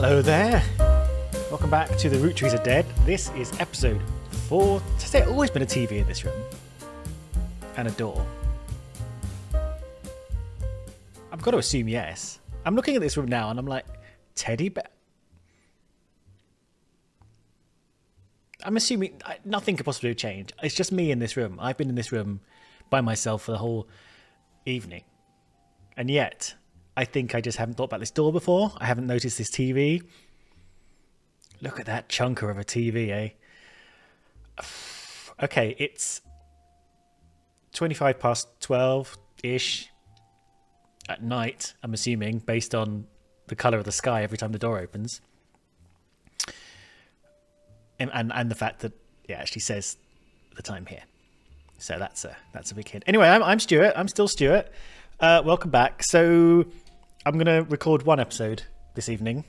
Hello there. Welcome back to the Roottrees are Dead. This is episode 4. Has there always been a TV in this room? And a door? I've got to assume yes. I'm looking at this room now and I'm like, teddy bear? I'm assuming nothing could possibly have changed. It's just me in this room. I've been in this room by myself for the whole evening. And yet, I think I just haven't thought about this door before. I haven't noticed this TV. Look at that chunker of a TV, eh? Okay, it's 25 past 12-ish at night, I'm assuming, based on the colour of the sky every time the door opens. And the fact that it actually says the time here. So that's a big hint. Anyway, I'm Stuart. I'm still Stuart. Welcome back. So I'm going to record one episode this evening.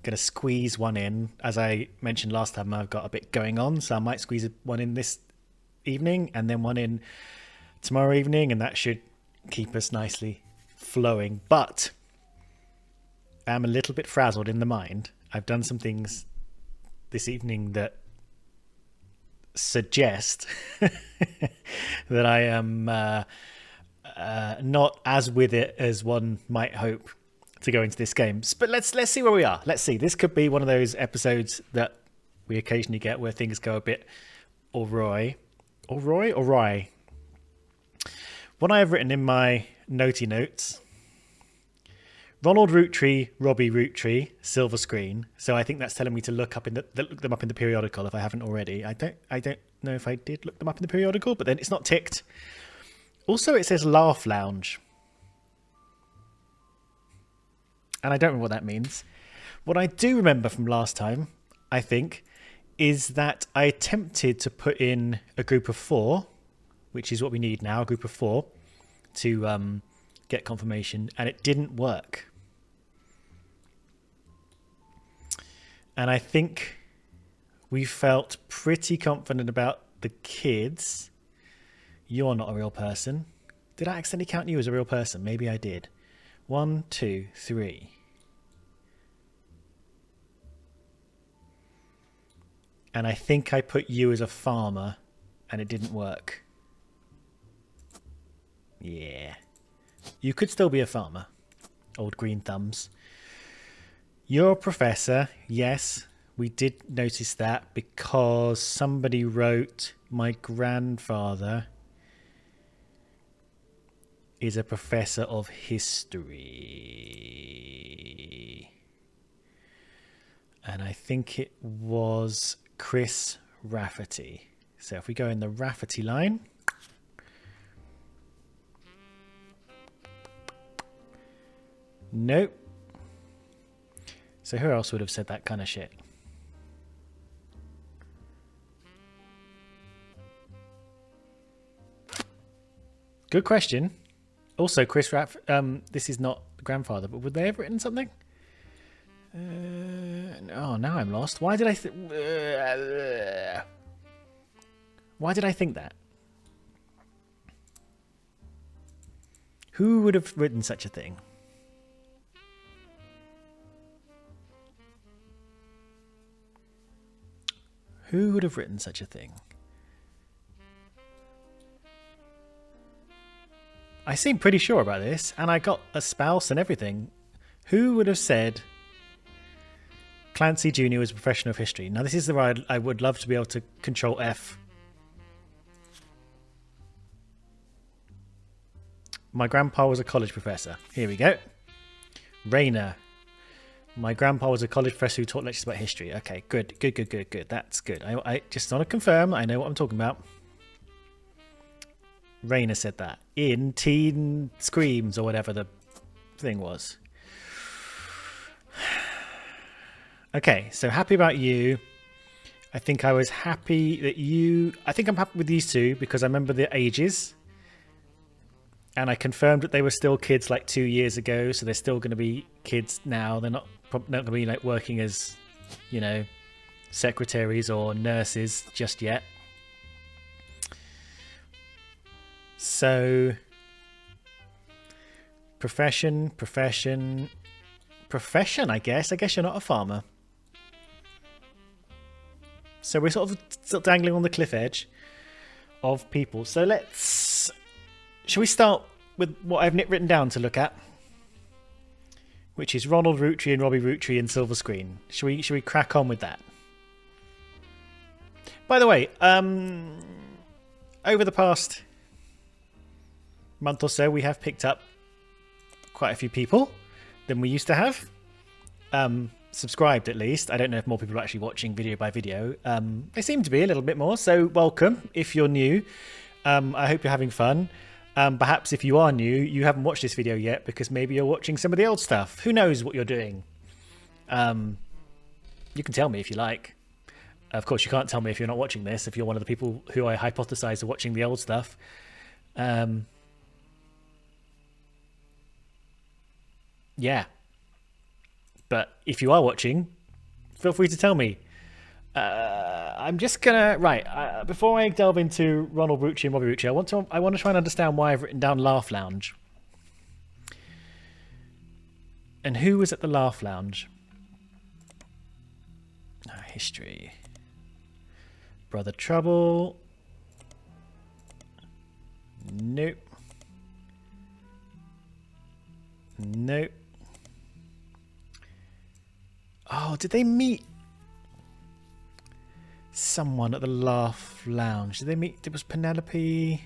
Going to squeeze one in. As I mentioned last time, I've got a bit going on, so I might squeeze one in this evening and then one in tomorrow evening, and that should keep us nicely flowing. But I'm a little bit frazzled in the mind. I've done some things this evening that suggest that I am not as with it as one might hope to go into this game. But let's see where we are. Let's see. This could be one of those episodes that we occasionally get where things go a bit awry. What I have written in my notey notes: Ronald Roottree, Robbie Roottree, silver screen. So I think that's telling me to look them up in the periodical if I haven't already. I don't know if I did look them up in the periodical, but then it's not ticked. Also, it says Laugh Lounge. And I don't know what that means. What I do remember from last time, I think, is that I attempted to put in a group of 4, which is what we need now, a group of 4, to get confirmation, and it didn't work. And I think we felt pretty confident about the kids. You're not a real person. Did I accidentally count you as a real person? Maybe I did. 1, 2, 3. And I think I put you as a farmer and it didn't work. Yeah. You could still be a farmer. Old green thumbs. You're a professor. Yes, we did notice that because somebody wrote my grandfather is a professor of history. And I think it was Chris Rafferty. So if we go in the Rafferty line. Nope. So who else would have said that kind of shit? Good question. Also, Chris this is not grandfather, but would they have written something? Oh, now I'm lost. Why did I think that? Who would have written such a thing? Who would have written such a thing? I seem pretty sure about this, and I got a spouse and everything. Who would have said Clancy Jr. was a professional of history? Now, this is the ride I would love to be able to Control F. My grandpa was a college professor. Here we go. Rainer. My grandpa was a college professor who taught lectures about history. Okay, good. That's good. I just want to confirm I know what I'm talking about. Rainer said that in Teen Screams or whatever the thing was. Okay, so happy about you. I think I was happy that you... I think I'm happy with these two because I remember their ages. And I confirmed that they were still kids like 2 years ago, so they're still going to be kids now. They're not going to be like working as, you know, secretaries or nurses just yet. So, profession, profession, I guess. I guess you're not a farmer. So we're sort of still dangling on the cliff edge of people. So shall we start with what I've written down to look at? Which is Ronald Roottree and Robbie Roottree in Silver Screen. Shall we crack on with that? By the way, over the past month or so, we have picked up quite a few people than we used to have. Subscribed, at least. I don't know if more people are actually watching video by video. They seem to be a little bit more, so welcome if you're new. I hope you're having fun. Perhaps if you are new, you haven't watched this video yet because maybe you're watching some of the old stuff. Who knows what you're doing? You can tell me if you like. Of course, you can't tell me if you're not watching this, if you're one of the people who I hypothesize are watching the old stuff. Yeah. But if you are watching, feel free to tell me. I'm just gonna before I delve into Ronald Roottree and Robbie Roottree, I want to try and understand why I've written down Laugh Lounge. And who was at the Laugh Lounge? History. Brother Trouble. Nope. Nope. Oh, did they meet someone at the Laugh Lounge? Did they meet? It was Penelope.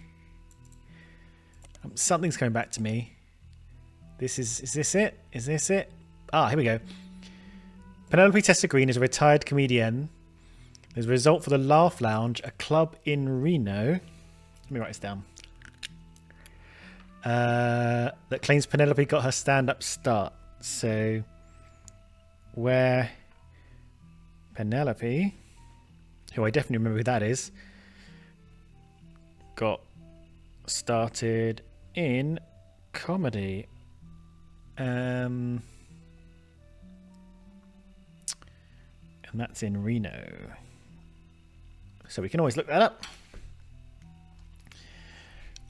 Something's coming back to me. Is this it? Is this it? Ah, here we go. Penelope Tessa Green is a retired comedian. As a result for the Laugh Lounge, a club in Reno. Let me write this down. That claims Penelope got her stand-up start. So, where Penelope, who I definitely remember who that is, got started in comedy. And that's in Reno. So we can always look that up.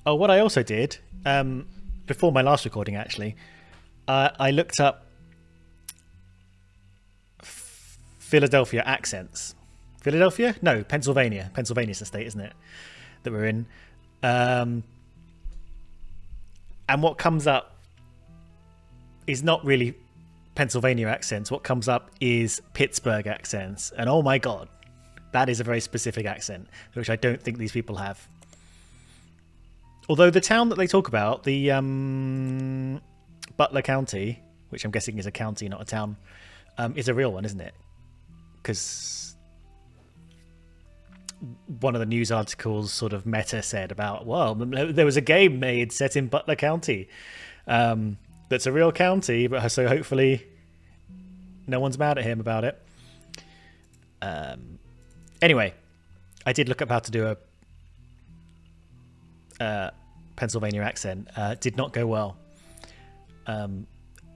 Oh, what I also did, before my last recording actually, I looked up Philadelphia accents. Philadelphia? No, Pennsylvania. Pennsylvania's the state, isn't it? That we're in. And what comes up is not really Pennsylvania accents. What comes up is Pittsburgh accents. And oh my God, that is a very specific accent, which I don't think these people have. Although the town that they talk about, the Butler County, which I'm guessing is a county, not a town, is a real one, isn't it? Because one of the news articles sort of meta said about, well, there was a game made set in Butler County. That's a real county, but so hopefully no one's mad at him about it. Anyway, I did look up how to do a Pennsylvania accent. Did not go well.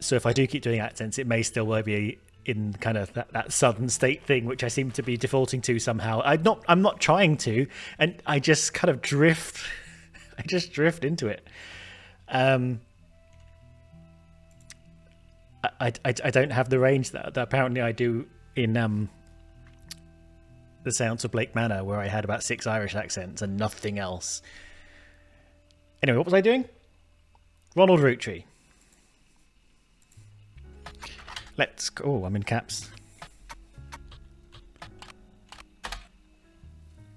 So if I do keep doing accents, it may still be in kind of that southern state thing, which I seem to be defaulting to somehow. I'm not trying to, and I just kind of drift. I just drift into it. I don't have the range that apparently I do in the Sounds of Blake Manor, where I had about 6 Irish accents and nothing else. Anyway, what was I doing? Ronald Roottree. Let's go. Oh, I'm in caps.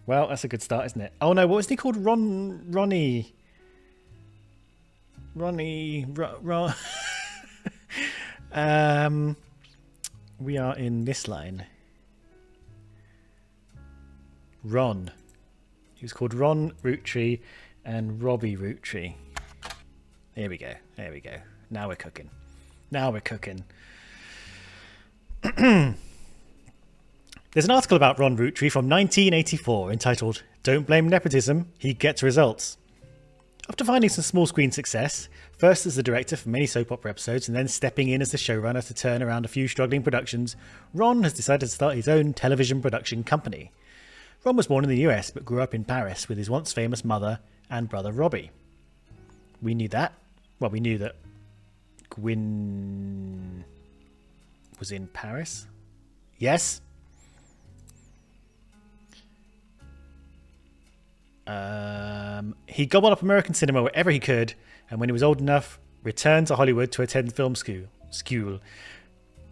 Well, that's a good start, isn't it? Oh no, what was he called? Ronnie. We are in this line. Ron. He was called Ron Roottree and Robbie Roottree. There we go. There we go. Now we're cooking. Now we're cooking. There's an article about Ron Roottree from 1984 entitled "Don't Blame Nepotism, He Gets Results." After finding some small screen success, first as the director for many soap opera episodes and then stepping in as the showrunner to turn around a few struggling productions, Ron has decided to start his own television production company. Ron was born in the US but grew up in Paris with his once famous mother and brother Robbie. We knew that. Well, we knew that was in Paris. Yes. He gobbled up American cinema wherever he could, and when he was old enough, returned to Hollywood to attend film school. Do you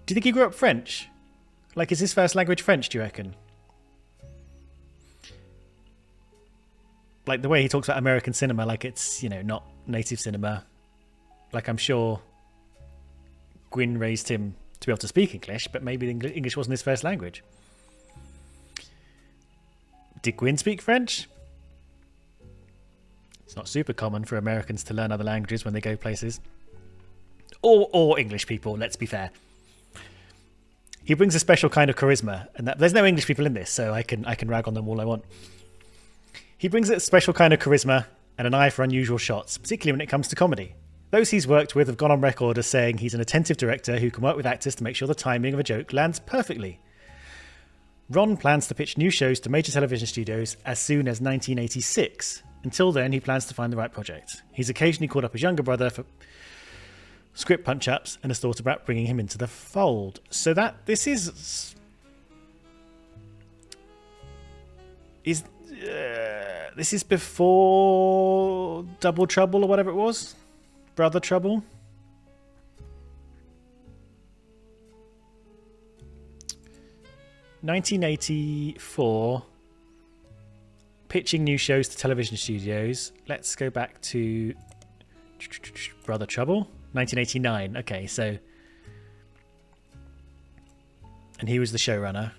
think he grew up French? Like, is his first language French, do you reckon? Like, the way he talks about American cinema, like it's, you know, not native cinema. Like, I'm sure Gwyn raised him to be able to speak English, but maybe English wasn't his first language. Did Gwyn speak French? It's not super common for Americans to learn other languages when they go places. Or English people, let's be fair. He brings a special kind of charisma, and there's no English people in this, so I can rag on them all I want. He brings a special kind of charisma and an eye for unusual shots, particularly when it comes to comedy. Those he's worked with have gone on record as saying he's an attentive director who can work with actors to make sure the timing of a joke lands perfectly. Ron plans to pitch new shows to major television studios as soon as 1986. Until then, he plans to find the right project. He's occasionally called up his younger brother for script punch-ups and has thought about bringing him into the fold. So this is before Double Trouble or whatever it was? Brother Trouble? (1984), pitching new shows to television studios. Let's go back to Brother Trouble. 1989. Okay, so... And he was the showrunner.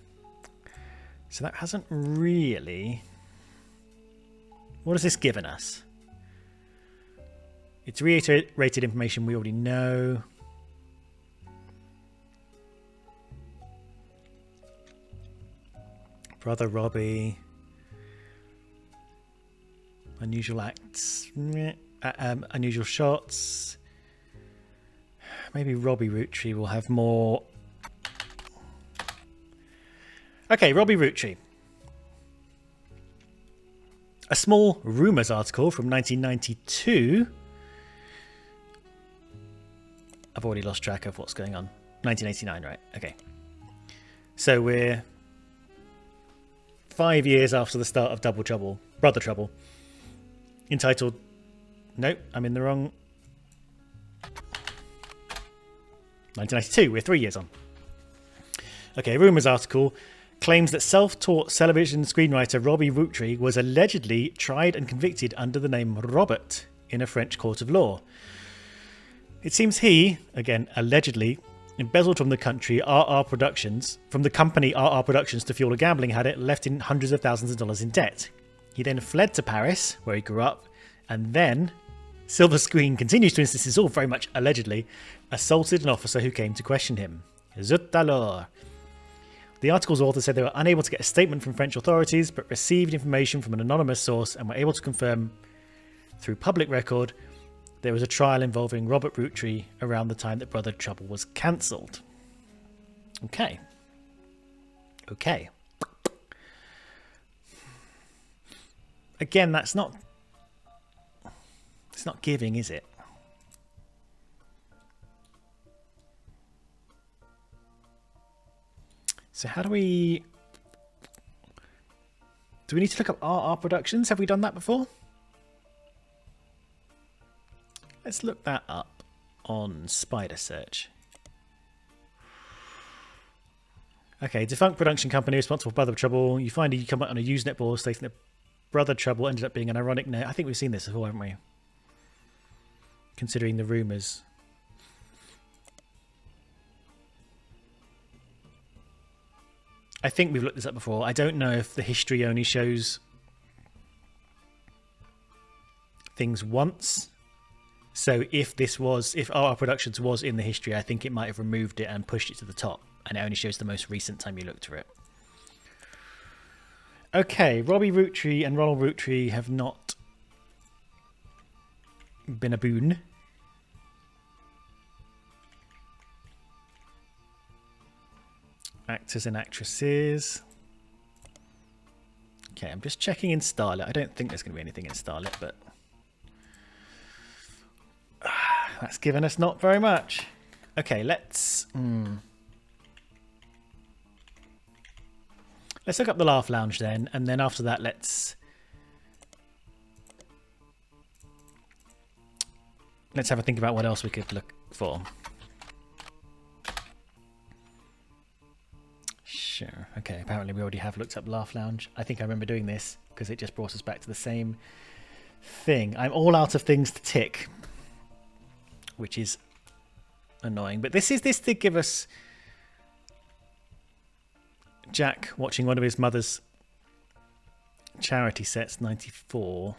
So that hasn't really... What has this given us? It's reiterated information we already know. Brother Robbie. Unusual acts. Unusual shots. Maybe Robbie Roottrees will have more. Okay, Robbie Roottrees. A small rumours article from 1992. I've already lost track of what's going on. 1989, right? Okay. So we're 5 years after the start of Double Trouble, Brother Trouble. Entitled... Nope, I'm in the wrong... 1992, we're 3 years on. Okay, rumours article claims that self-taught television screenwriter Robbie Roottrees was allegedly tried and convicted under the name Robert in a French court of law. It seems he, again allegedly, embezzled from the company RR Productions to fuel a gambling habit, left in hundreds of thousands of dollars in debt. He then fled to Paris, where he grew up, and then, Silver Screen continues to insist this is all very much allegedly, assaulted an officer who came to question him. Zut alors. The article's author said they were unable to get a statement from French authorities, but received information from an anonymous source and were able to confirm, through public record, there was a trial involving Robert Roottrees around the time that Brother Trouble was cancelled. Okay. Okay. Again, it's not giving, is it? So how do we need to look up RR Productions? Have we done that before? Let's look that up on Spider Search. Okay, defunct production company responsible for Brother Trouble. You come out on a Usenet board stating that Brother Trouble ended up being an ironic name. I think we've seen this before, haven't we? Considering the rumours. I think we've looked this up before. I don't know if the history only shows things once. So if RR Productions was in the history, I think it might have removed it and pushed it to the top. And it only shows the most recent time you looked for it. Okay, Robbie Roottrees and Ronald Roottrees have not been a boon. Actors and actresses. Okay, I'm just checking in Starlet. I don't think there's going to be anything in Starlet, but that's given us not very much. Okay, let's... Let's look up the Laugh Lounge then, and then after that, let's have a think about what else we could look for. Sure. Okay, apparently we already have looked up Laugh Lounge. I think I remember doing this because it just brought us back to the same thing. I'm all out of things to tick, which is annoying. But this did give us Jack watching one of his mother's charity sets, 94,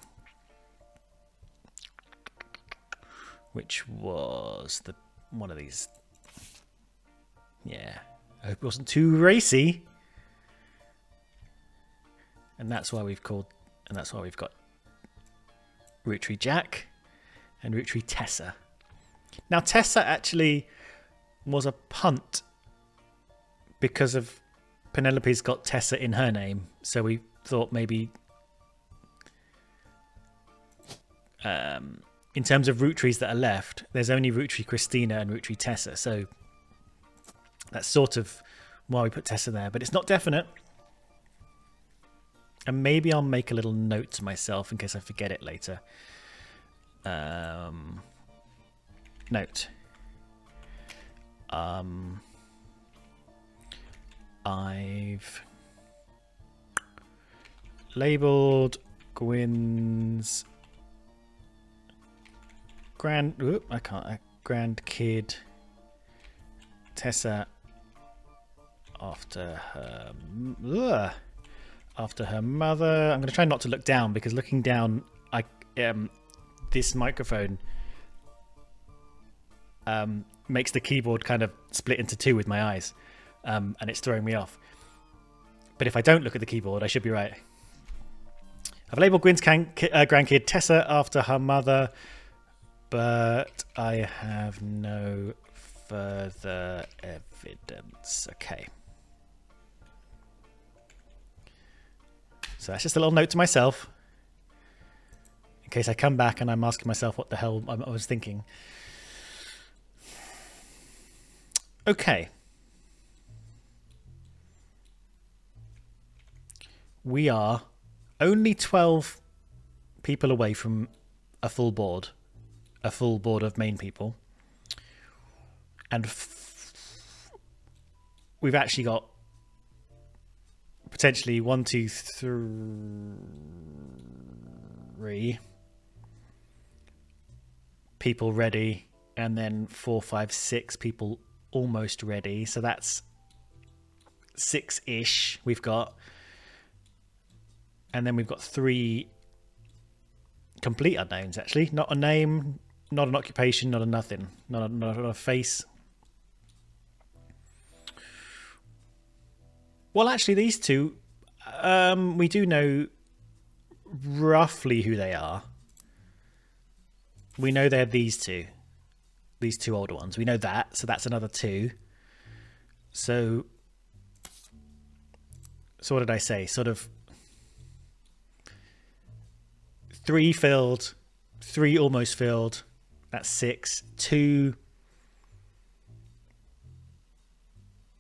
which was one of these. Yeah. I hope it wasn't too racy. And that's why we've got Roottrees Jack and Roottrees Tessa. Now Tessa actually was a punt because of Penelope's got Tessa in her name. So we thought maybe in terms of Roottrees that are left, there's only Roottrees Christina and Roottrees Tessa. So that's sort of why we put Tessa there, but it's not definite. And maybe I'll make a little note to myself in case I forget it later. Note. I've labeled Gwyn's grandkid Tessa after her mother. I'm going to try not to look down because looking down, this microphone makes the keyboard kind of split into two with my eyes, and it's throwing me off. But if I don't look at the keyboard, I should be right. I've labelled Gwyn's grandkid Tessa after her mother, but I have no further evidence. Okay. So that's just a little note to myself in case I come back and I'm asking myself what the hell I was thinking. Okay. We are only 12 people away from a full board of main people. And we've actually got potentially 1, 2, 3 people ready, and then 4, 5, 6 people almost ready. So that's 6-ish we've got. And then we've got 3 complete unknowns, actually. Not a name, not an occupation, not a nothing, not a face. Well, actually, these two, we do know roughly who they are. We know they're these two older ones. We know that, so that's another 2. So what did I say? Sort of 3 filled, 3 almost filled. That's 6. 2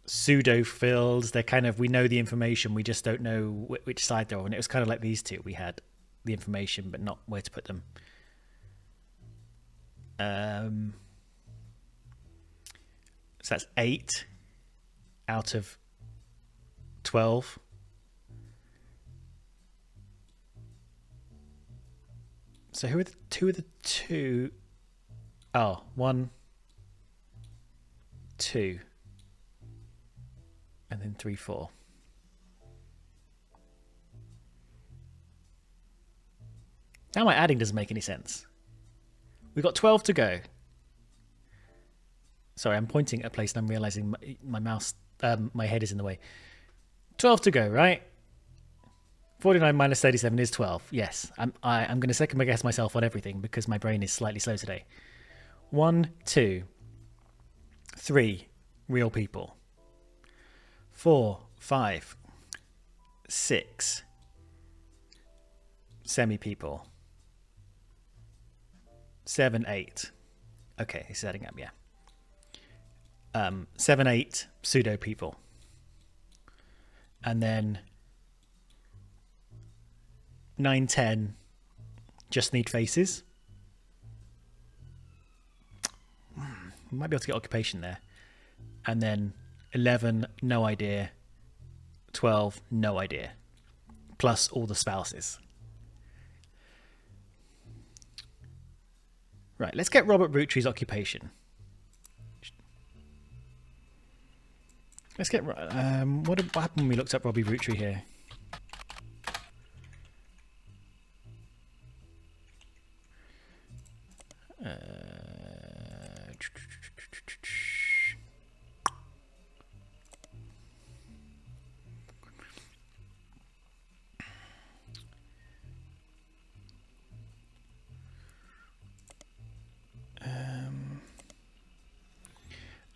pseudo filled. They're kind of, we know the information, we just don't know which side they're on. It was kind of like these two. We had the information, but not where to put them. So that's 8 out of 12. So who are the 2 of the 2? Oh, 1, 2. And then 3, 4. Now my adding doesn't make any sense. We've got 12 to go. Sorry, I'm pointing at a place and I'm realizing my mouse, my head is in the way. 12 to go, right? 49 minus 37 is 12. Yes, I'm going to second guess myself on everything because my brain is slightly slow today. 1, 2, 3 real people. 4, 5, 6 semi-people. 7, 8. Okay, he's adding up, yeah. 7, 8 pseudo-people. And then 9, 10 just need faces. We might be able to get occupation there. And then 11, no idea. 12, no idea. Plus all the spouses. Right, let's get Robert Roottrees' occupation. Let's get... what happened when we looked up Robbie Roottree here?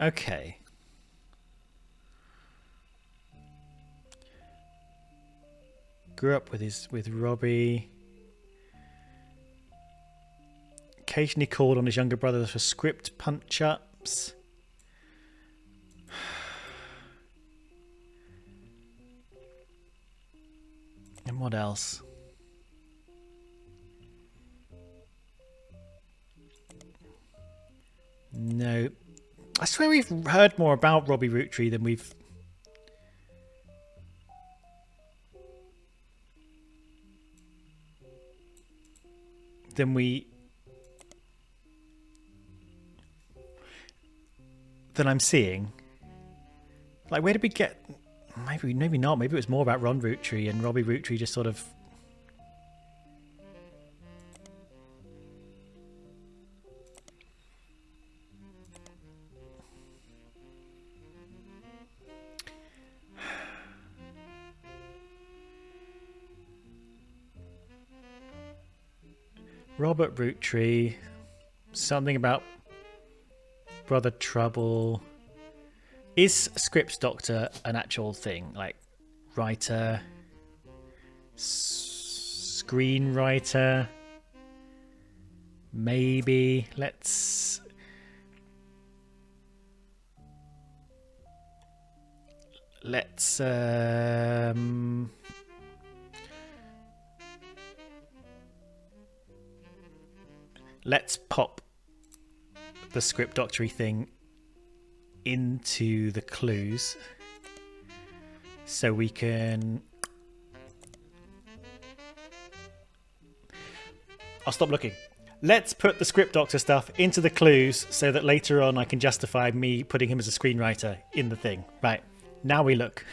Okay. Grew up with Robbie. Occasionally called on his younger brothers for script punch-ups. And what else? No. I swear we've heard more about Robbie Roottree than we've... than I'm seeing. Like, where did we get... Maybe not. Maybe it was more about Ron Roottree and Robbie Roottree just sort of... Robert Roottree, something about Brother Trouble. Is Scripts Doctor an actual thing? Like, writer, screenwriter, maybe. Let's pop the script doctory thing into the clues so we can... I'll stop looking. Let's put the script doctor stuff into the clues so that later on I can justify me putting him as a screenwriter in the thing. Right, now we look.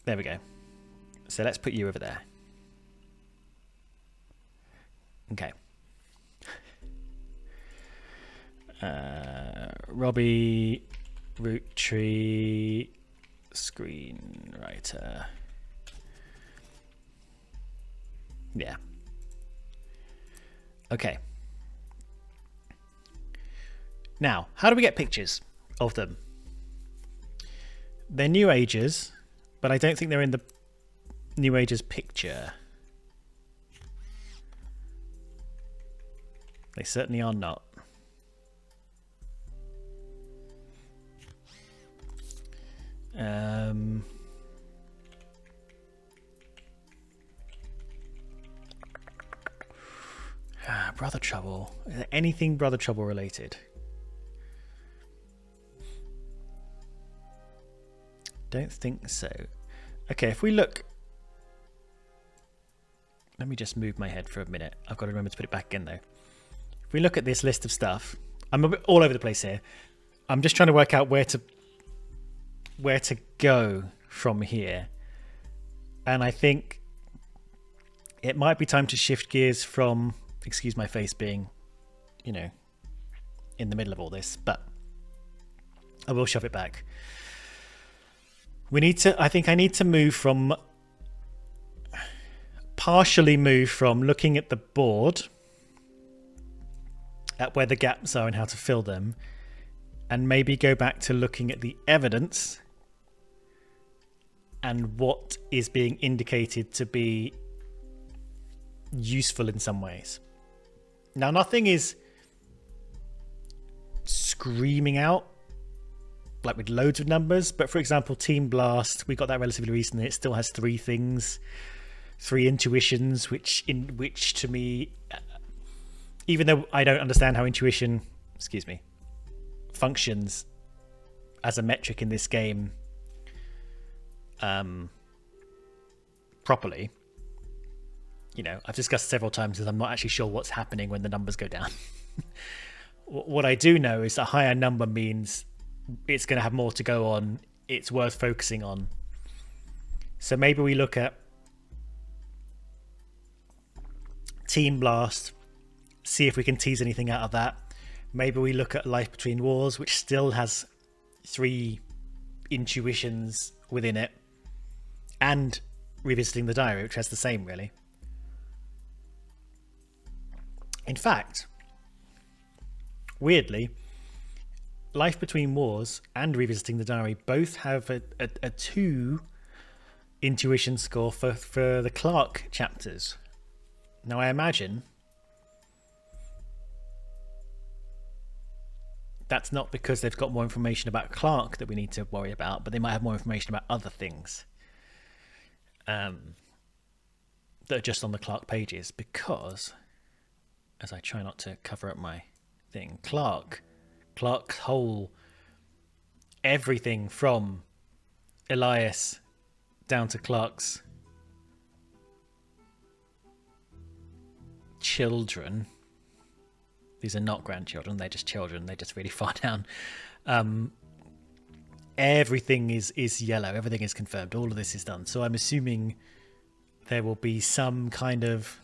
There we go. So let's put you over there. Okay. Robbie Roottree, screenwriter. Yeah. Okay. Now, how do we get pictures of them? They're New Agers, but I don't think they're in the New Agers picture. They certainly are not. Brother Trouble. Is there anything Brother Trouble related? Don't think so. Okay, if we look... Let me just move my head for a minute. I've got to remember to put it back in though. If we look at this list of stuff, I'm a bit all over the place here. I'm just trying to work out where to go from here. And I think it might be time to shift gears from, excuse my face being, you know, in the middle of all this, but I will shove it back. I think I need to partially move from looking at the board at where the gaps are and how to fill them, and maybe go back to looking at the evidence and what is being indicated to be useful in some ways. Now, nothing is screaming out like with loads of numbers. But for example, Team Blast, we got that relatively recently. It still has 3 things, 3 intuitions, which to me, even though I don't understand how intuition, functions as a metric in this game properly, I've discussed several times that I'm not actually sure what's happening when the numbers go down. What I do know is a higher number means it's going to have more to go on. It's worth focusing on. So maybe we look at Team Blast, see if we can tease anything out of that. Maybe we look at Life Between Wars, which still has 3 intuitions within it, and Revisiting the Diary, which has the same, really. In fact, weirdly, Life Between Wars and Revisiting the Diary both have a 2 intuition score for the Clark chapters. Now, I imagine that's not because they've got more information about Clark that we need to worry about, but they might have more information about other things that are just on the Clark pages, because, as I try not to cover up my thing, Clark's whole everything from Elias down to Clark's children. These are not grandchildren, they're just children, they're just really far down. Everything is yellow, everything is confirmed, all of this is done. So I'm assuming there will be some kind of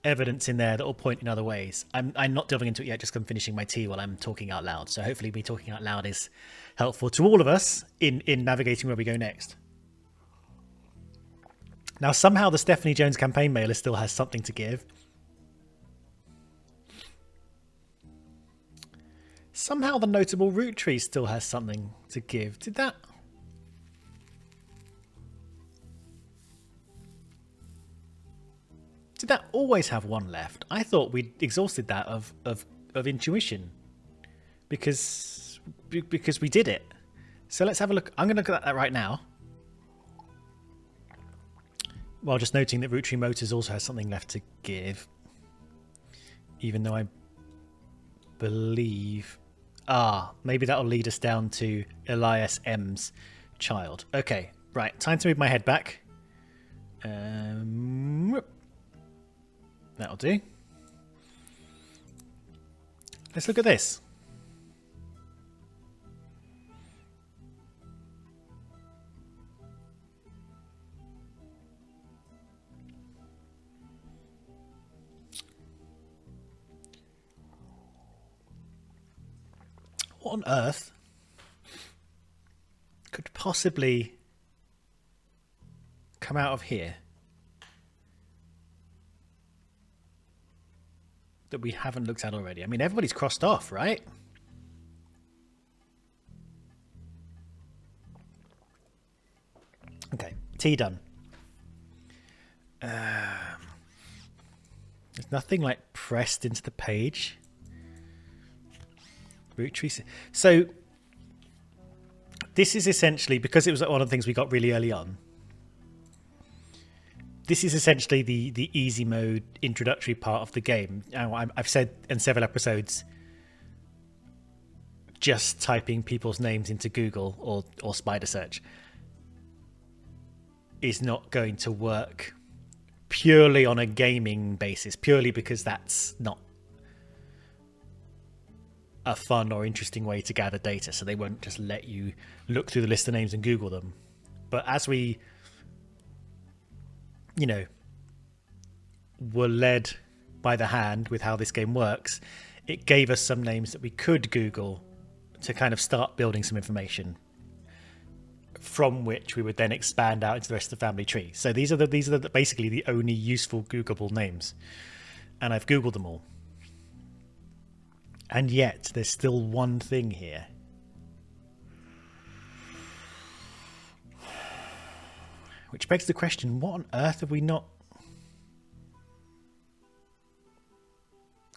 evidence in there that will point in other ways. I'm not delving into it yet, just 'cause I'm finishing my tea while I'm talking out loud. So hopefully me talking out loud is helpful to all of us in navigating where we go next. Now, somehow the Stephanie Jones campaign mailer still has something to give. Somehow the notable Roottrees still has something to give. Did that always have 1 left? I thought we'd exhausted that of intuition because we did it. So let's have a look. I'm going to look at that right now, while just noting that Roottree Motors also has something left to give, even though I believe... maybe that'll lead us down to Elias M's child. Okay, right, time to move my head back. That'll do. Let's look at this. What on earth could possibly come out of here that we haven't looked at already? I mean, everybody's crossed off, right? Okay, T done. There's nothing like pressed into the page. Roottrees. So this is essentially, because it was one of the things we got really early on, this is essentially the easy mode introductory part of the game. Now, I've said in several episodes, just typing people's names into Google or spider search is not going to work purely on a gaming basis, purely because that's not a fun or interesting way to gather data. So they won't just let you look through the list of names and Google them. But as we, were led by the hand with how this game works, it gave us some names that we could Google to kind of start building some information, from which we would then expand out into the rest of the family tree. So these are basically the only useful Googleable names, and I've Googled them all. And yet there's still one thing here. Which begs the question, what on earth have we not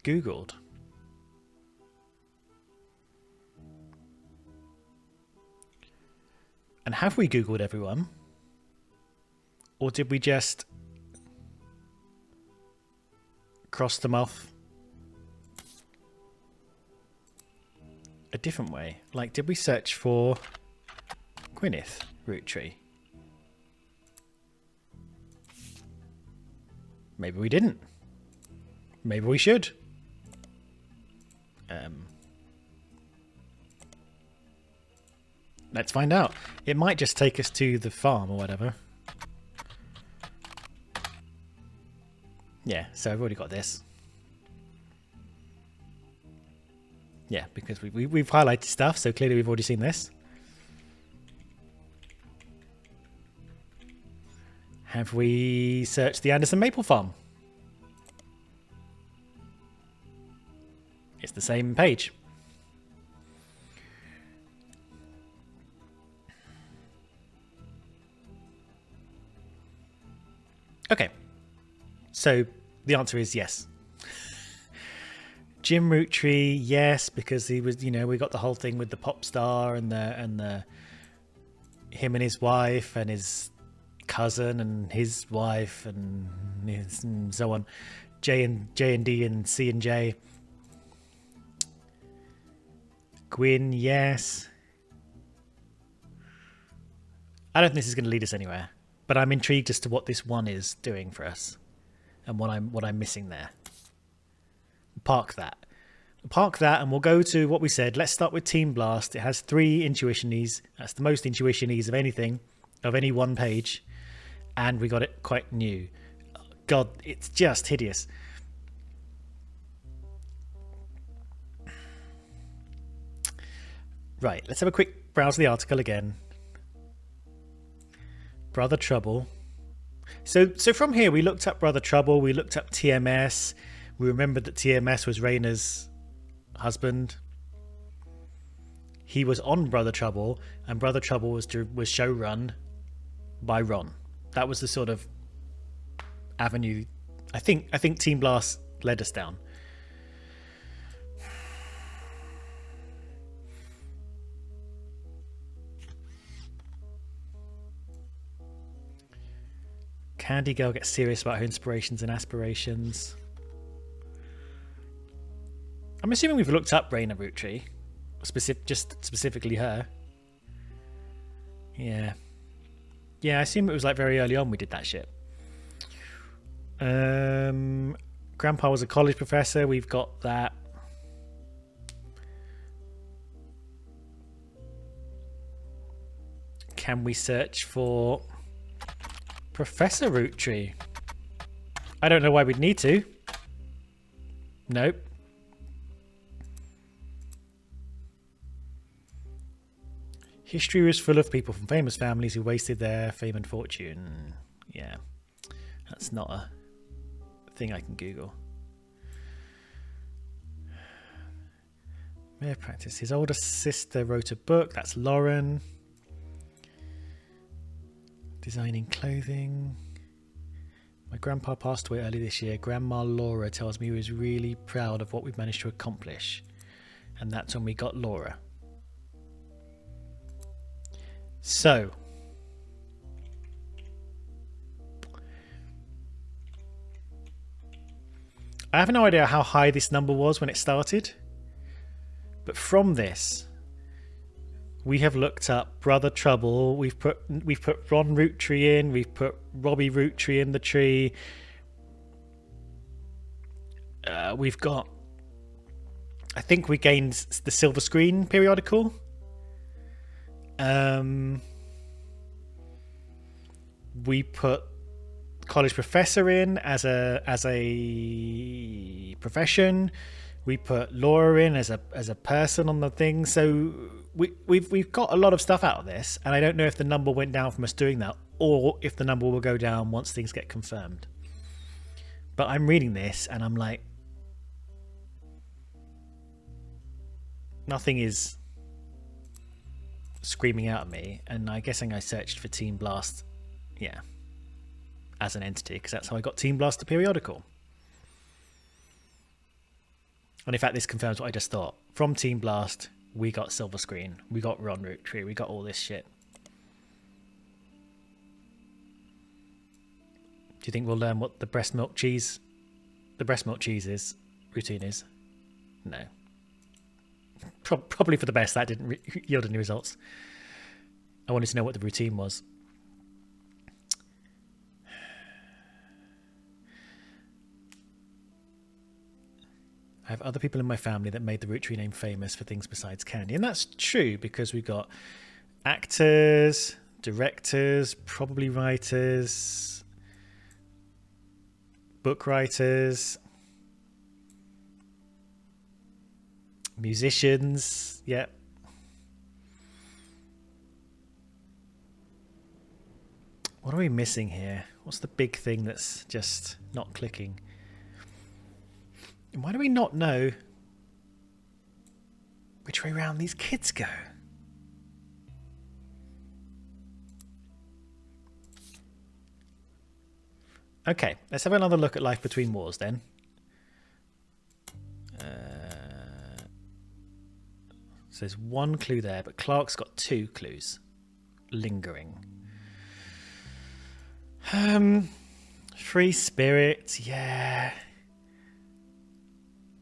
Googled? And have we Googled everyone? Or did we just cross them off a different way? Like, did we search for Gwyneth Roottrees? Maybe we didn't. Maybe we should. Let's find out. It might just take us to the farm or whatever. Yeah, so I've already got this. Yeah, because we've highlighted stuff, so clearly we've already seen this. Have we searched the Anderson Maple Farm? It's the same page. Okay, so the answer is yes. Jim Roottrees, yes, because he was, you know, we got the whole thing with the pop star and the him and his wife and his cousin and his wife and so on. J and D and C and J. Gwyn, yes. I don't think this is going to lead us anywhere, but I'm intrigued as to what this one is doing for us and what I'm missing there. Park that, and we'll go to what we said. Let's start with Team Blast. It has 3 intuitionies. That's the most intuitionies of anything, of any one page, and we got it quite new. God, it's just hideous. Right, let's have a quick browse of the article again. Brother Trouble. So from here we looked up Brother Trouble, we looked up TMS, we remembered that TMS was Raina's husband. He was on Brother Trouble, and Brother Trouble was show run by Ron. That was the sort of avenue I think Team Blast led us down. Candy Girl gets serious about her inspirations and aspirations. I'm assuming we've looked up Raina Roottrees, just specifically her. Yeah, I assume it was like very early on we did that shit. Grandpa was a college professor. We've got that. Can we search for Professor Roottrees? I don't know why we'd need to. Nope. History was full of people from famous families who wasted their fame and fortune. Yeah, that's not a thing I can Google. Mere practice. His older sister wrote a book. That's Lauren. Designing clothing. My grandpa passed away early this year. Grandma Laura tells me he was really proud of what we've managed to accomplish. And that's when we got Laura. So, I have no idea how high this number was when it started, but from this, we have looked up Brother Trouble. We've put Ron Roottrees in. We've put Robbie Roottrees in the tree. We've got. I think we gained the Silver Screen periodical. We put college professor in as a profession. We put Laura in as a person on the thing. So we've got a lot of stuff out of this, and I don't know if the number went down from us doing that, or if the number will go down once things get confirmed. But I'm reading this and I'm like, nothing is screaming out at me, and I'm guessing I searched for Team Blast, yeah, as an entity, because that's how I got Team Blast the periodical. And in fact, this confirms what I just thought. From Team Blast, we got Silver Screen, we got Ron Roottrees, we got all this shit. Do you think we'll learn what the breast milk cheese is? Routine is? No. Probably for the best. That didn't yield any results. I wanted to know what the routine was. I have other people in my family that made the Roottree name famous for things besides candy. And that's true because we've got actors, directors, probably writers, book writers, musicians. Yep. What are we missing here? What's the big thing that's just not clicking? And why do we not know which way round these kids go? Okay, let's have another look at Life Between Wars then. So there's one clue there, but Clark's got 2 clues. Lingering. Free spirit, yeah.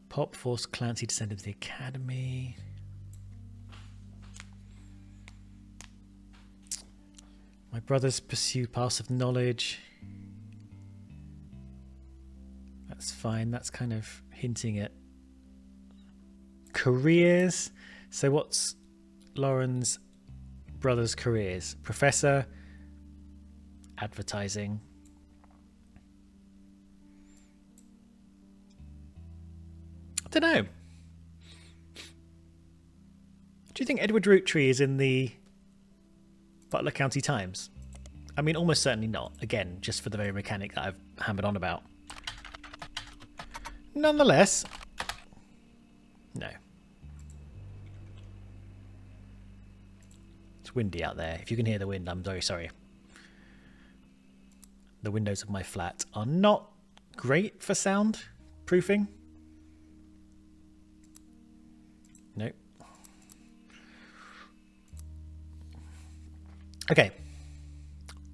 Pop forced Clancy to send him to the academy. My brothers pursue paths of knowledge. That's fine. That's kind of hinting at careers. So what's Lauren's brothers' careers? Professor, advertising. I don't know. Do you think Edward Roottree is in the Butler County Times? I mean, almost certainly not. Again, just for the very mechanic that I've hammered on about. Nonetheless, no. It's windy out there. If you can hear the wind, I'm very sorry. The windows of my flat are not great for sound proofing. Nope. Okay.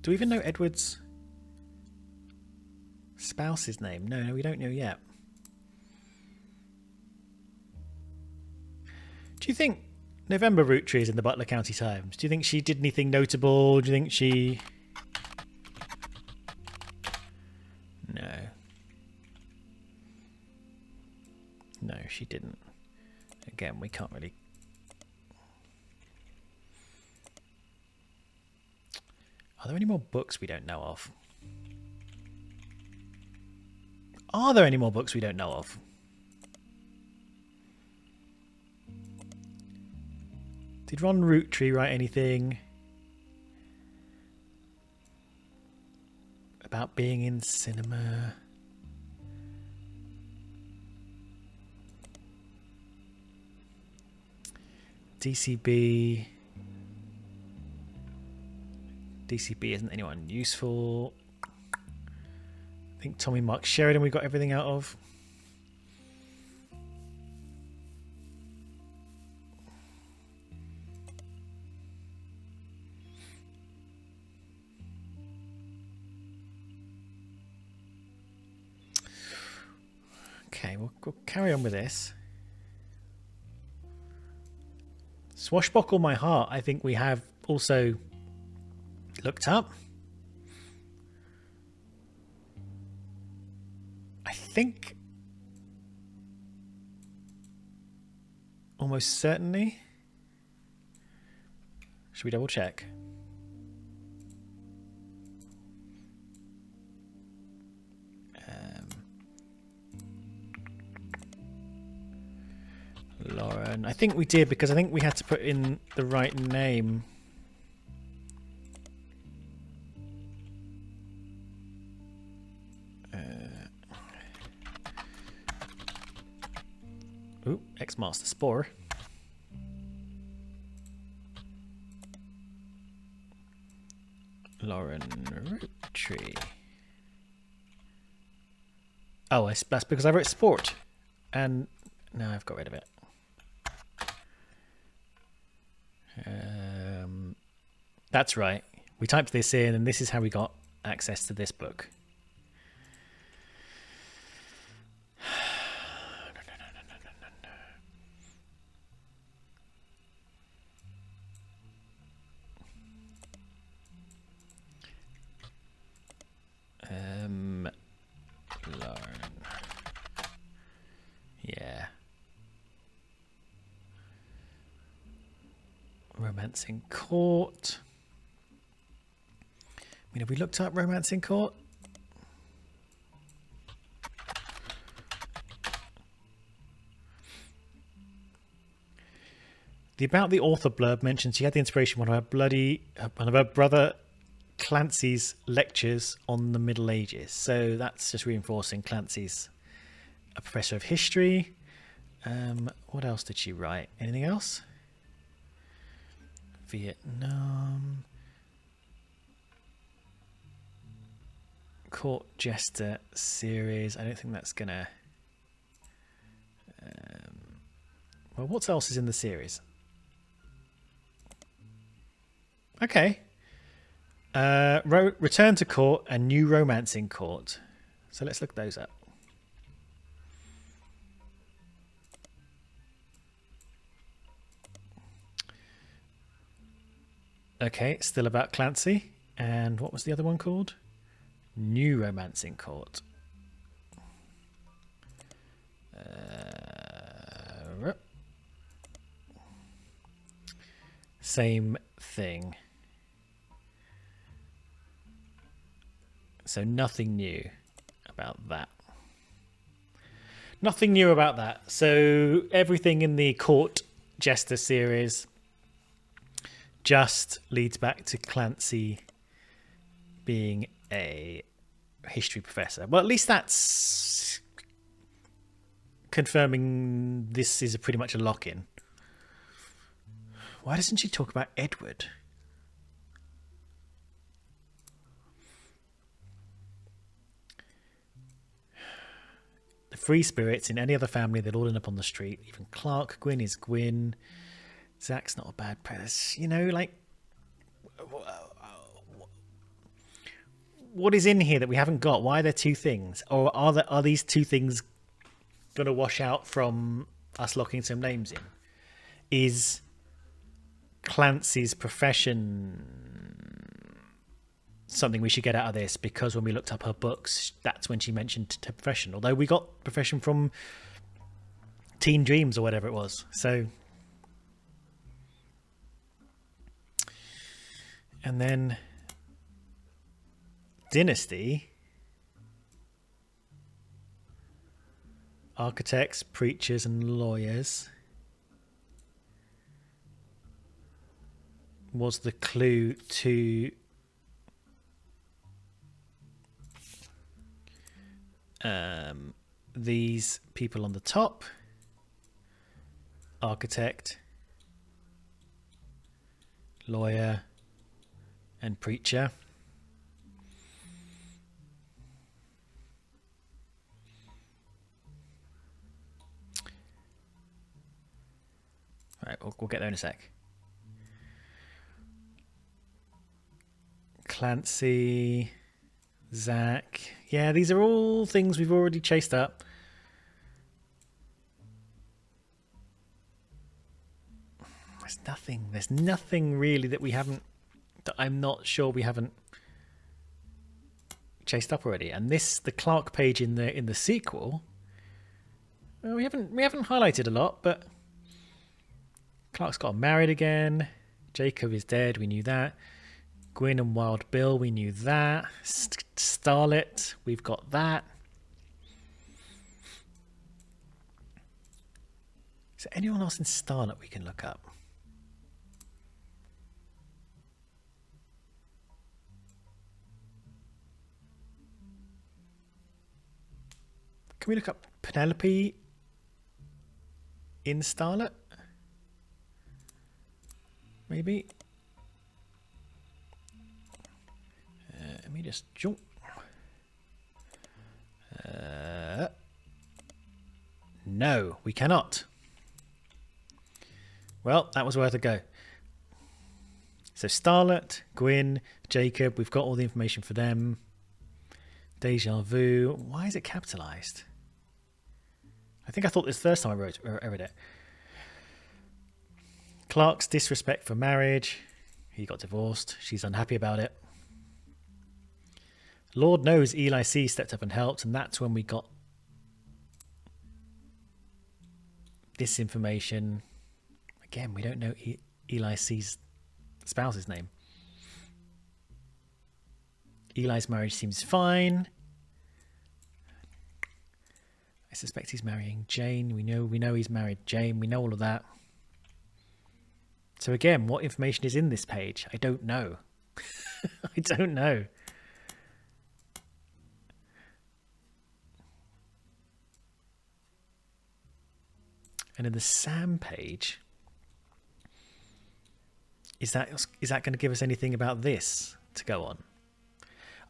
Do we even know Edward's spouse's name? No, we don't know yet. Do you think November Roottree is in the Butler County Times? Do you think she did anything notable? Do you think she... No. No, she didn't. Again, we can't really... Are there any more books we don't know of? Are there any more books we don't know of? Did Ron Roottree write anything about being in cinema? DCB. DCB isn't anyone useful. I think Tommy Mark Sheridan we got everything out of. Okay, we'll carry on with this. Swashbuckle My Heart, I think we have also looked up. I think almost certainly. Should we double check? Lauren, I think we did because I think we had to put in the right name. Ooh, Ex-Master Spore. Lauren Roottree. Oh, that's because I wrote sport. And now I've got rid of it. That's right. We typed this in and this is how we got access to this book. Romancing Court. I mean, have we looked up Romancing Court? The About the Author blurb mentions she had the inspiration from one of her brother Clancy's lectures on the Middle Ages. So that's just reinforcing Clancy's a professor of history. What else did she write? Anything else? Vietnam. Court Jester series. I don't think that's gonna... well, what else is in the series? Okay. Return to Court and New Romancing Court. So let's look those up. Okay, still about Clancy. And what was the other one called? New Romancing Court. Same thing. So nothing new about that. Nothing new about that. So everything in the Court Jester series just leads back to Clancy being a history professor. Well, at least that's confirming this is pretty much a lock-in. Why doesn't she talk about Edward? The free spirits in any other family, they'll all end up on the street. Even Clark, Gwyn is Gwyn. Zach's not a bad press. You know, like... what is in here that we haven't got? Why are there two things? Or are these two things going to wash out from us locking some names in? Is Clancy's profession something we should get out of this? Because when we looked up her books, that's when she mentioned her profession. Although we got profession from Teen Dreams or whatever it was. So... and then Dynasty, architects, preachers and lawyers was the clue to these people on the top. Architect, lawyer and preacher. Right, we'll get there in a sec. Clancy, Zach. Yeah, these are all things we've already chased up. There's nothing really that we haven't, that I'm not sure we haven't chased up already. And this, the Clark page in the sequel, well, we haven't highlighted a lot, but Clark's got married again. Jacob is dead. We knew that. Gwyn and Wild Bill. We knew that. Starlet. We've got that. Is there anyone else in Starlet we can look up? Can we look up Penelope in Starlet? Maybe. Let me just jump. No, we cannot. Well, that was worth a go. So Starlet, Gwyn, Jacob, we've got all the information for them. Deja vu. Why is it capitalized? I think I thought this the first time I read it. Clark's disrespect for marriage. He got divorced. She's unhappy about it. Lord knows Eli C stepped up and helped, and that's when we got this information. Again, we don't know Eli sees the spouse's name. Eli's marriage seems fine. I suspect he's marrying Jane. We know he's married Jane. We know all of that. So again, what information is in this page? I don't know. I don't know. And in the Sam page, is that going to give us anything about this to go on?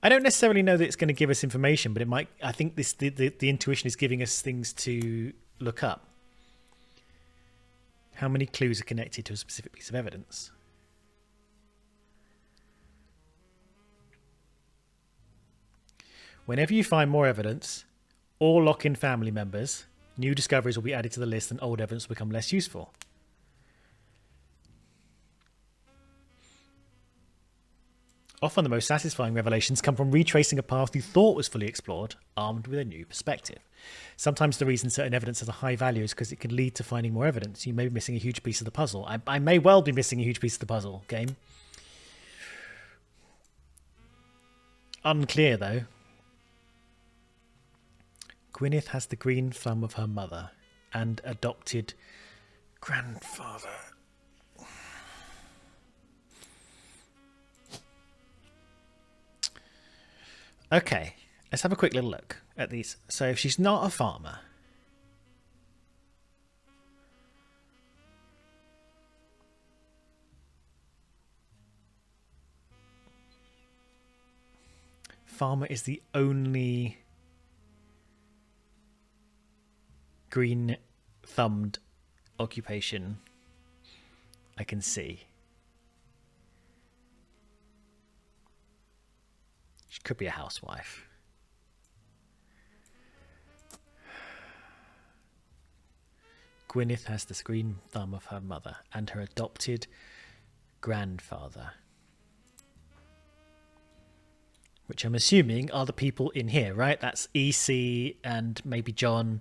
I don't necessarily know that it's going to give us information, but it might. I think the intuition is giving us things to look up. How many clues are connected to a specific piece of evidence? Whenever you find more evidence or lock in family members, new discoveries will be added to the list and old evidence will become less useful. Often the most satisfying revelations come from retracing a path you thought was fully explored, armed with a new perspective. Sometimes the reason certain evidence has a high value is because it can lead to finding more evidence. You may be missing a huge piece of the puzzle. I may well be missing a huge piece of the puzzle, game. Unclear, though. Gwyneth has the green thumb of her mother and adopted grandfather. Okay, let's have a quick little look at these. So if she's not a farmer, farmer is the only green-thumbed occupation I can see. She could be a housewife. Gwyneth has the green thumb of her mother and her adopted grandfather, which I'm assuming are the people in here, right? That's EC and maybe John,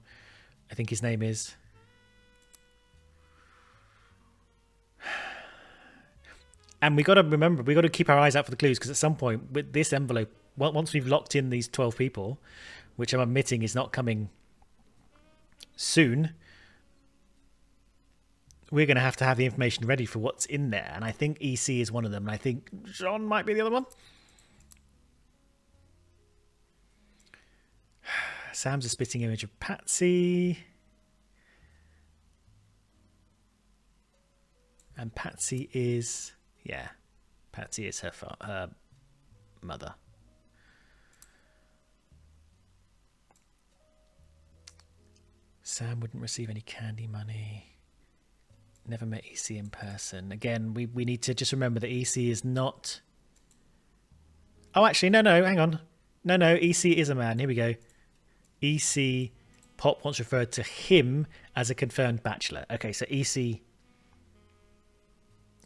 I think his name is. And we got to remember, we got to keep our eyes out for the clues, because at some point with this envelope, once we've locked in these 12 people, which I'm admitting is not coming soon, we're going to have the information ready for what's in there. And I think EC is one of them. And I think John might be the other one. Sam's a spitting image of Patsy. And Patsy is... yeah, Patsy is her mother. Sam wouldn't receive any candy money. Never met EC in person. Again, we need to just remember that EC is not... oh, actually, no, hang on. No, EC is a man. Here we go. EC, Pop once referred to him as a confirmed bachelor. Okay, so EC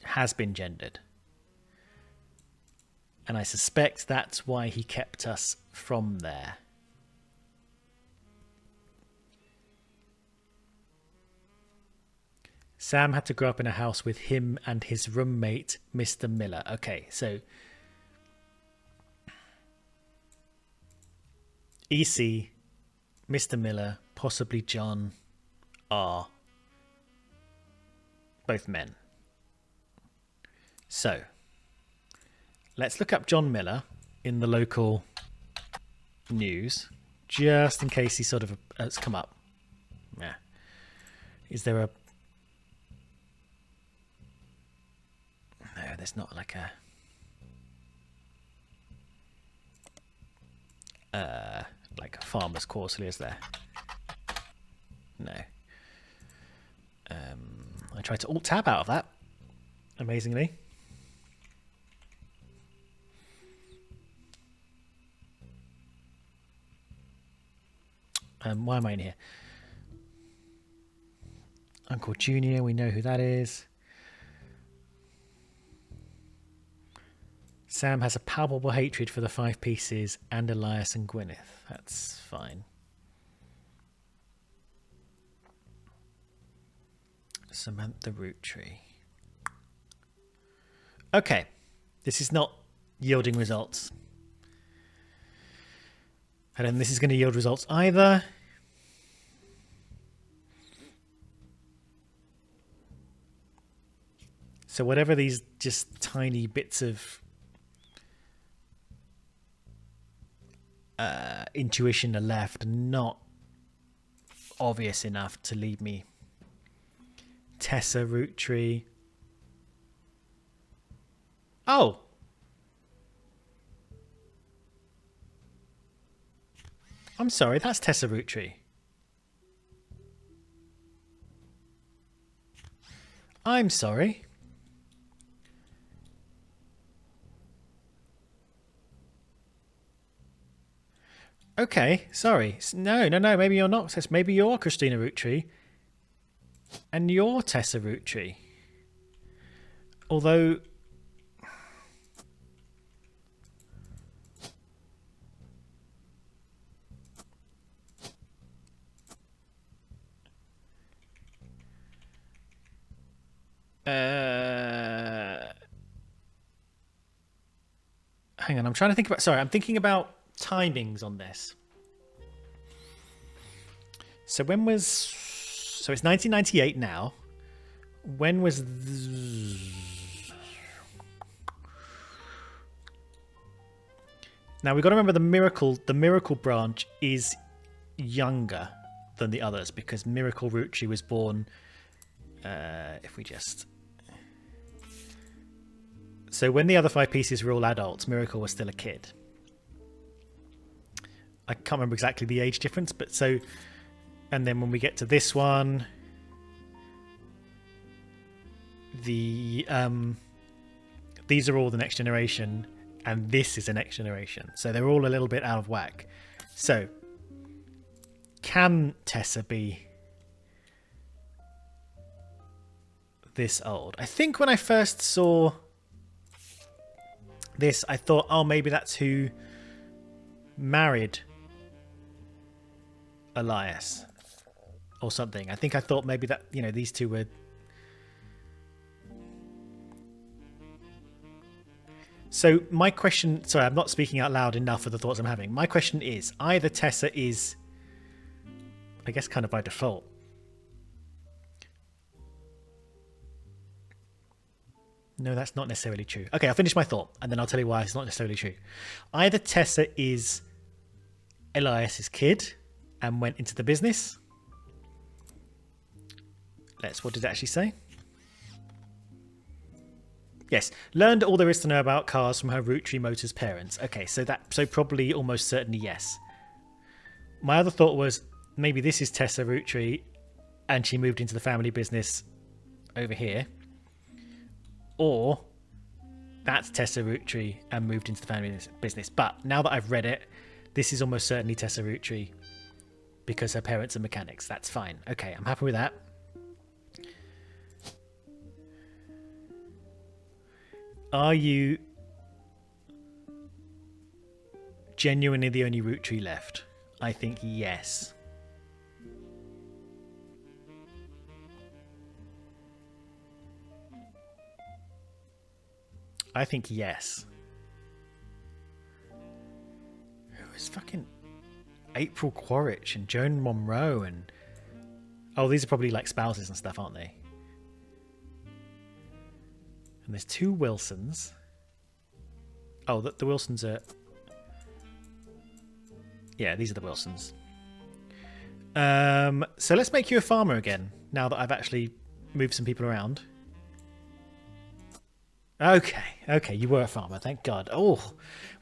has been gendered. And I suspect that's why he kept us from there. Sam had to grow up in a house with him and his roommate, Mr. Miller. Okay, so EC, Mr. Miller, possibly John, are both men. So let's look up John Miller in the local news, just in case he sort of has come up. Yeah. Is there a... no, there's not like a farmer's quarterly, is there? No. I tried to alt-tab out of that, amazingly. Why am I in here? Uncle Junior, we know who that is. Sam has a palpable hatred for the Five Pieces and Elias and Gwyneth. That's fine. Samantha Roottrees. Okay, this is not yielding results. And then this is going to yield results either. So whatever these just tiny bits of intuition are left, not obvious enough to lead me. Tessa, Roottrees. Oh! I'm sorry, that's Tessa Roottrees. I'm sorry. Okay, sorry. No, maybe you're not. Maybe you're Christina Roottrees. And you're Tessa Roottrees. Although... hang on, I'm trying to think about... Sorry, I'm thinking about timings on this. So when was... So it's 1998 now. When was... Now we've got to remember the miracle branch is younger than the others because Miracle Roottrees was born... if we just... So when the other 5 pieces were all adults, Miracle was still a kid. I can't remember exactly the age difference, but so... And then when we get to this one... These are all the next generation, and this is the next generation. So they're all a little bit out of whack. So, can Tessa be this old? I think when I first saw this, I thought, oh, maybe that's who married Elias or something. I think I thought maybe that, you know, these two were... So my question... Sorry, I'm not speaking out loud enough for the thoughts I'm having. My question is, either Tessa is, I guess kind of by default, no, that's not necessarily true. Okay, I'll finish my thought, and then I'll tell you why it's not necessarily true. Either Tessa is Elias's kid and went into the business. What did it actually say? Yes, learned all there is to know about cars from her Roottrees Motors parents. Okay, so probably almost certainly yes. My other thought was maybe this is Tessa Roottrees and she moved into the family business over here. Or that's Tessa Roottrees and moved into the family business. But now that I've read it, this is almost certainly Tessa Roottrees because her parents are mechanics. That's fine. Okay, I'm happy with that. Are you genuinely the only Roottrees left? I think yes. I think yes. Who is fucking April Quaritch and Joan Monroe and... Oh, these are probably like spouses and stuff, aren't they? And there's 2 Wilsons. Oh, the Wilsons are... Yeah, these are the Wilsons. So let's make you a farmer again, now that I've actually moved some people around. Okay, you were a farmer, thank God. Oh,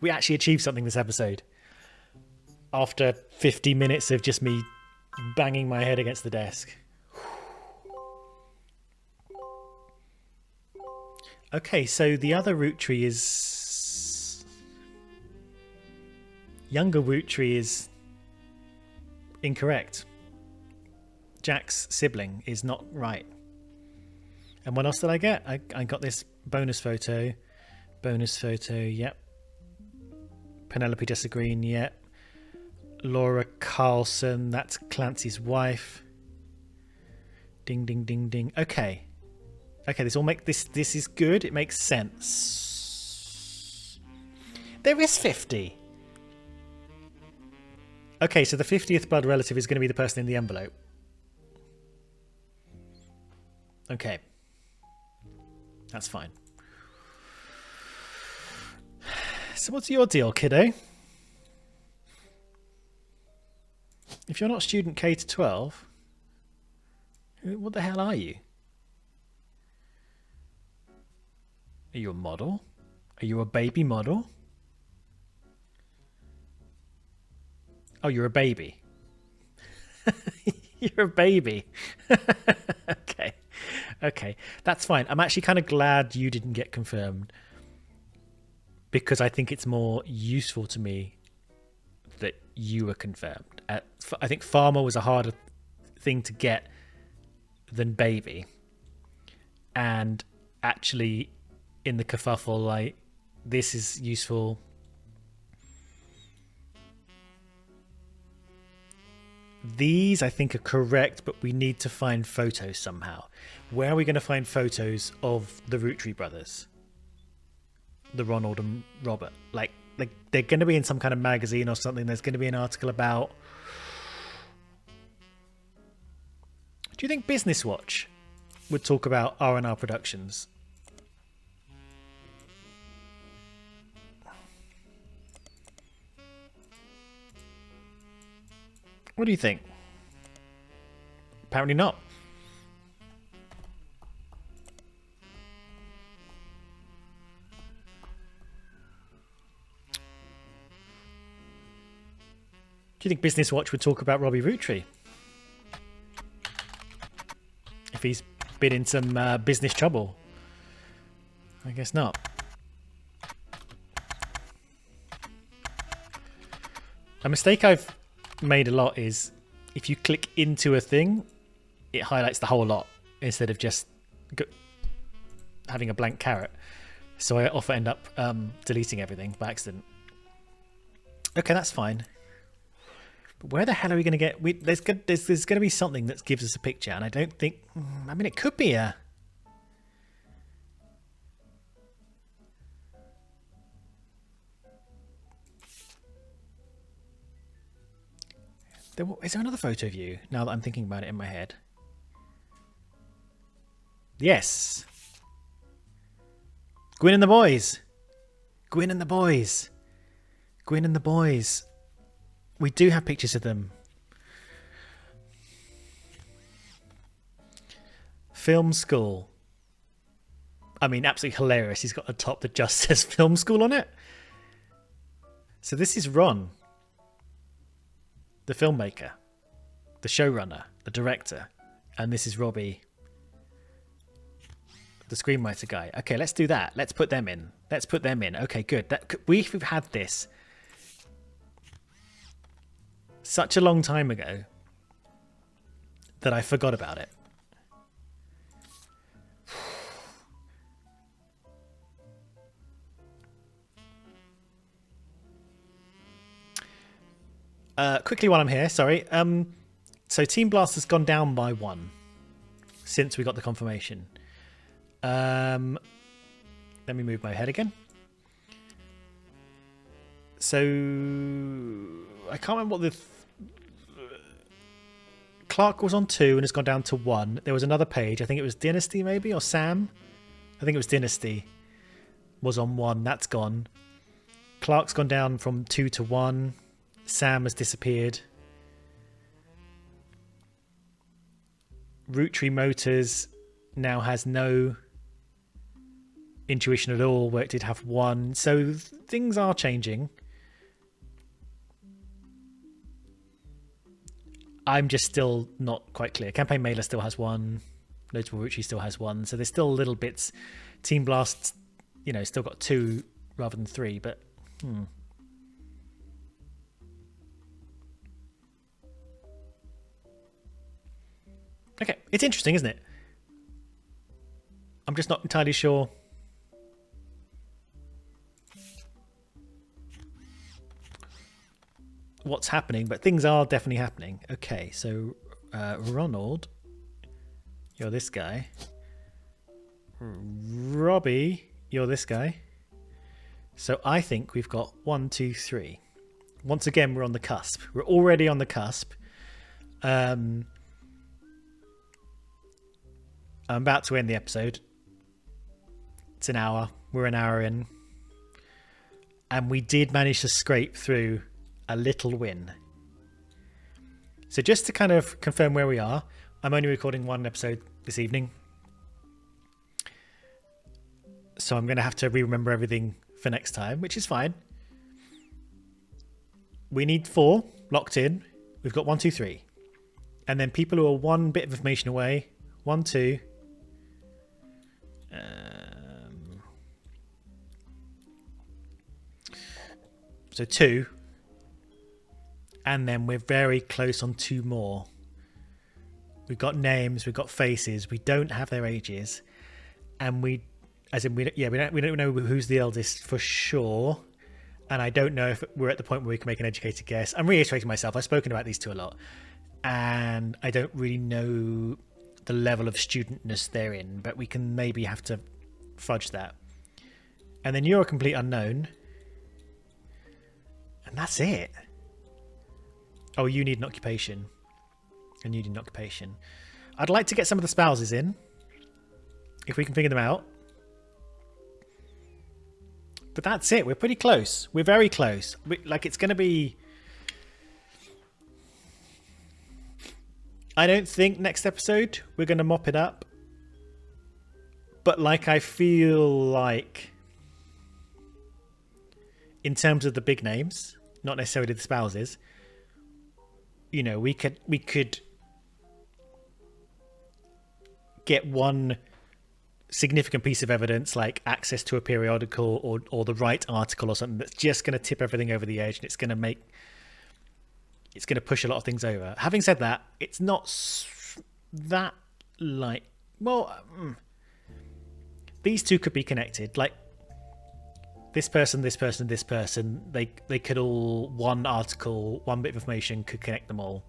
we actually achieved something this episode. After 50 minutes of just me banging my head against the desk. Okay, so the other Roottrees is... Younger Roottrees is incorrect. Jack's sibling is not right. And what else did I get? I got this bonus photo. Bonus photo, yep. Penelope Jessa Green, yep. Laura Carlson, that's Clancy's wife. Ding, ding, ding, ding. Okay. Okay, this is good. It makes sense. There is 50. Okay, so the 50th blood relative is going to be the person in the envelope. Okay. That's fine. So what's your deal, kiddo? If you're not student K to 12, what the hell are you? Are you a model? Are you a baby model? Oh, you're a baby. You're a baby. Okay. Okay. That's fine. I'm actually kind of glad you didn't get confirmed, because I think it's more useful to me that you were confirmed. I think farmer was a harder thing to get than baby. And actually, in the kerfuffle, like, this is useful. These, I think, are correct, but we need to find photos somehow. Where are we going to find photos of the Roottrees brothers? The Ronald and Robert? Like they're going to be in some kind of magazine or something. There's going to be an article about... Do you think Business Watch would talk about R&R Productions? What do you think? Apparently not. Do you think Business Watch would talk about Robbie Roottrees? If he's been in some business trouble? I guess not. A mistake I've made a lot is if you click into a thing, it highlights the whole lot instead of just having a blank carrot. So I often end up deleting everything by accident. Okay, that's fine. But where the hell are we going to get... There's going to be something that gives us a picture, and I don't think... I mean, it could be a... Is there another photo of you, now that I'm thinking about it in my head? Yes! Gwyn and the boys! Gwyn and the boys! Gwyn and the boys! We do have pictures of them. Film school. I mean, absolutely hilarious. He's got a top that just says film school on it. So this is Ron, the filmmaker, the showrunner, the director. And this is Robbie, the screenwriter guy. Okay, let's do that. Let's put them in. Let's put them in. Okay, good. We've had this such a long time ago that I forgot about it. Quickly while I'm here, sorry. So Team Blast has gone down by 1 since we got the confirmation. Let me move my head again. So I can't remember what the... Clark was on 2 and has gone down to 1. There was another page. I think it was Dynasty maybe, or Sam. I think it was Dynasty was on 1. That's gone. Clark's gone down from 2 to 1. Sam has disappeared. Roottrees Motors now has no intuition at all, where it did have 1. So things are changing. I'm just still not quite clear. Campaign Mailer still has 1. Notable Roottrees still has 1. So there's still little bits. Team Blast, you know, still got 2 rather than 3. But okay, it's interesting, isn't it? I'm just not entirely sure. What's happening, but things are definitely happening. Okay, so Ronald, you're this guy. Robbie, you're this guy. So I think we've got 1, 2, 3. Once again, we're on the cusp. We're already on the cusp. I'm about to end the episode. It's an hour. We're an hour in. And we did manage to scrape through a little win. So just to kind of confirm where we are, I'm only recording one episode this evening. So I'm going to have to re-remember everything for next time, which is fine. We need 4 locked in. We've got 1, 2, 3. And then people who are one bit of information away. 1, 2. So 2. And then we're very close on 2 more. We've got names, we've got faces. We don't have their ages. And we don't know who's the eldest for sure. And I don't know if we're at the point where we can make an educated guess. I'm reiterating myself. I've spoken about these 2 a lot. And I don't really know the level of studentness they're in. But we can maybe have to fudge that. And then you're a complete unknown. And that's it. Oh, you need an occupation. And you need an occupation. I'd like to get some of the spouses in. If we can figure them out. But that's it. We're pretty close. We're very close. It's going to be... I don't think next episode we're going to mop it up. But I feel like... in terms of the big names, not necessarily the spouses, we could get one significant piece of evidence, like access to a periodical or the right article or something, that's just going to tip everything over the edge, and it's going to push a lot of things over. Having said that, it's not that these 2 could be connected. This person, they could all, one article, one bit of information could connect them all.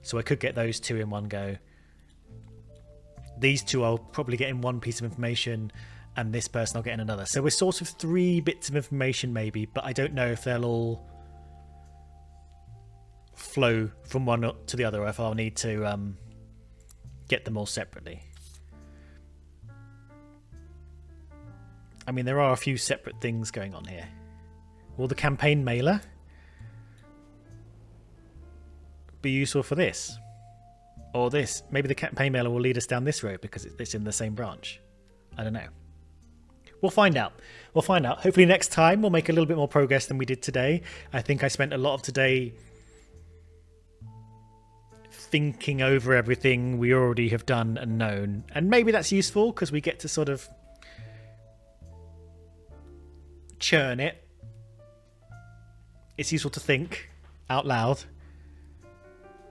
So I could get those 2 in one go. These 2 I'll probably get in one piece of information, and this person I'll get in another. So we're sort of 3 bits of information maybe, but I don't know if they'll all flow from one to the other, or if I'll need to get them all separately. I mean, there are a few separate things going on here. Will the campaign mailer be useful for this? Or this? Maybe the campaign mailer will lead us down this road because it's in the same branch. I don't know. We'll find out. Hopefully next time we'll make a little bit more progress than we did today. I think I spent a lot of today thinking over everything we already have done and known. And maybe that's useful because we get to sort of churn it. It's useful to think out loud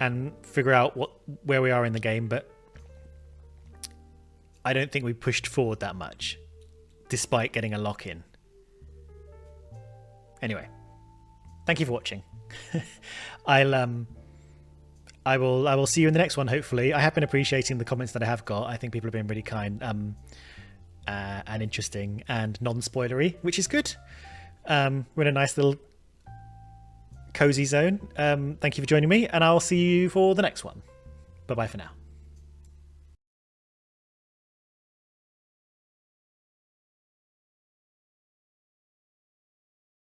and figure out where we are in the game, but I don't think we pushed forward that much despite getting a lock in. Anyway, thank you for watching. I will see you in the next one, hopefully. I have been appreciating the comments that I have got. I think people have been really kind and interesting and non-spoilery, which is good. We're in a nice little cozy zone. Thank you for joining me, and I'll see you for the next one. Bye bye for now.